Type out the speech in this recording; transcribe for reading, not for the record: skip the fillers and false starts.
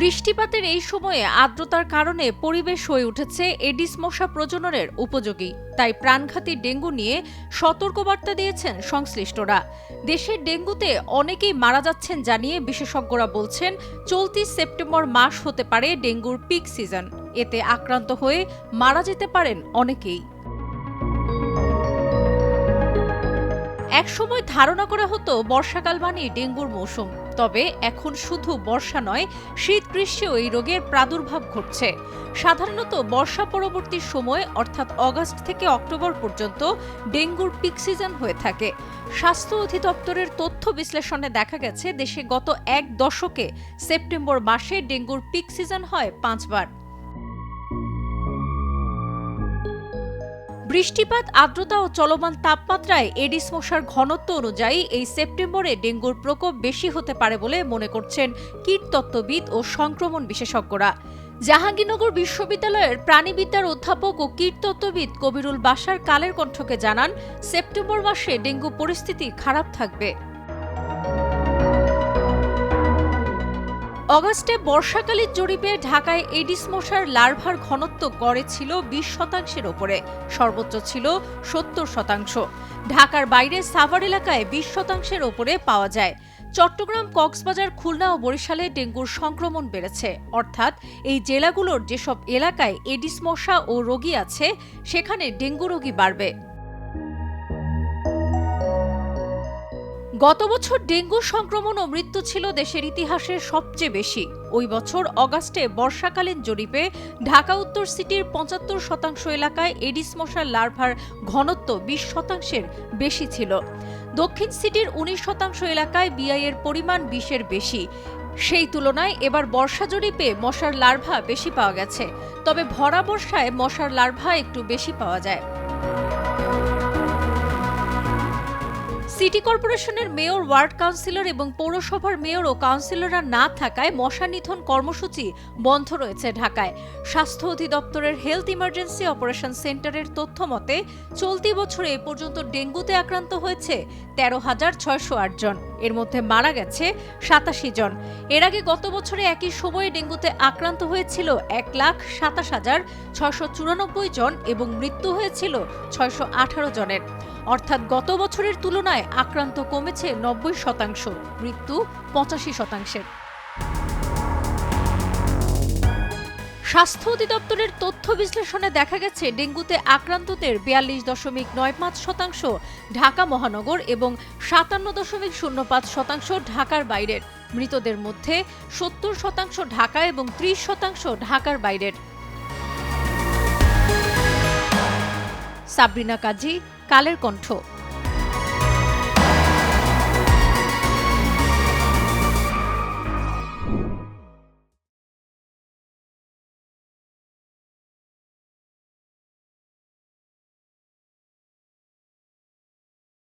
বৃষ্টিপাতের এই সময়ে আর্দ্রতার কারণে পরিবেশ হয়ে উঠেছে এডিস মশা প্রজননের উপযোগী। তাই প্রাণঘাতী ডেঙ্গু নিয়ে সতর্কবার্তা দিয়েছেন সংশ্লিষ্টরা। দেশের ডেঙ্গুতে অনেকেই মারা যাচ্ছেন জানিয়ে বিশেষজ্ঞরা বলছেন, চলতি সেপ্টেম্বর মাস হতে পারে ডেঙ্গুর পিক সিজন। এতে আক্রান্ত হয়ে মারা যেতে পারেন অনেকেই। একসময় ধারণা করা হতো বর্ষাকাল মানেই ডেঙ্গুর মৌসুম। তবে এখন শুধু বর্ষা নয়, শীত গ্রীষ্মেও এই রোগের প্রাদুর্ভাব ঘটছে। সাধারণত বর্ষা পরবর্তী সময় অর্থাৎ অগাস্ট থেকে অক্টোবর পর্যন্ত ডেঙ্গুর পিক সিজন হয়ে থাকে। স্বাস্থ্য অধিদপ্তরের তথ্য বিশ্লেষণে দেখা গেছে, দেশে গত এক দশকে সেপ্টেম্বর মাসে ডেঙ্গুর পিক সিজন হয় 5 বার। বৃষ্টিপাত, আর্দ্রতা ও চলমান তাপমাত্রায় এডিস মশার ঘনত্ব অনুযায়ী এই সেপ্টেম্বরে ডেঙ্গুর প্রকোপ বেশি হতে পারে বলে মনে করছেন কীটতত্ত্ববিদ ও সংক্রমণ বিশেষজ্ঞরা। জাহাঙ্গীরনগর বিশ্ববিদ্যালয়ের প্রাণীবিদ্যার অধ্যাপক ও কীটতত্ত্ববিদ কবিরুল বাশার কালের কণ্ঠকে জানান, সেপ্টেম্বর মাসে ডেঙ্গু পরিস্থিতি খারাপ থাকবে। অগাস্টে বর্ষাকালীন জরিপে ঢাকায় এডিস মশার লার্ভার ঘনত্ব গড়ে ছিল 20% ওপরে, সর্বোচ্চ ছিল 70%। ঢাকার বাইরে সাভার এলাকায় 20% ওপরে পাওয়া যায়। চট্টগ্রাম, কক্সবাজার, খুলনা ও বরিশালে ডেঙ্গুর সংক্রমণ বেড়েছে। অর্থাৎ এই জেলাগুলোর যেসব এলাকায় এডিস মশা ও রোগী আছে, সেখানে ডেঙ্গু রোগী বাড়বে। গত বছর ডেঙ্গু সংক্রমণ ও মৃত্যু ছিল দেশের ইতিহাসের সবচেয়ে বেশি। ওই বছর অগাস্টে বর্ষাকালীন জরিপে ঢাকা উত্তর সিটির 75% এলাকায় এডিস মশার লার্ভার ঘনত্ব 20%-এর বেশি ছিল। দক্ষিণ সিটির 19% এলাকায় বিআই-এর পরিমাণ 20-এর বেশি। সেই তুলনায় এবার বর্ষা জরিপে মশার লার্ভা বেশি পাওয়া গেছে। তবে ভরা বর্ষায় মশার লার্ভা একটু বেশি পাওয়া যায়। সিটি কর্পোরেশনের মেয়র, ওয়ার্ড কাউন্সিলর এবং পৌরসভার মেয়র ও কাউন্সিলররা না থাকায় মশা নিধন কর্মসূচি বন্ধ রয়েছে ঢাকায়। স্বাস্থ্য অধিদপ্তরের হেলথ ইমার্জেন্সি অপারেশন সেন্টারের তথ্য মতে, চলতি বছরে এ পর্যন্ত ডেঙ্গুতে আক্রান্ত হয়েছে 13,608 জন। এর মধ্যে মারা গেছে 87 জন। এর আগে গত বছরে একই সময়ে ডেঙ্গুতে আক্রান্ত হয়েছিল 1,27,694 জন এবং মৃত্যু হয়েছিল 618 জনের। অর্থাৎ গত বছরের তুলনায় আক্রান্ত কমেছে 90%, মৃত্যু 85%। স্বাস্থ্য অধিদপ্তরের তথ্য বিশ্লেষণে দেখা গেছে, ডেঙ্গুতে আক্রান্তদের 42.95% ঢাকা মহানগর এবং 57.05% ঢাকার বাইরের। মৃতদের মধ্যে 70% ঢাকা এবং 30% ঢাকার বাইরের। সাবরিনা কাজী, কালের কণ্ঠ।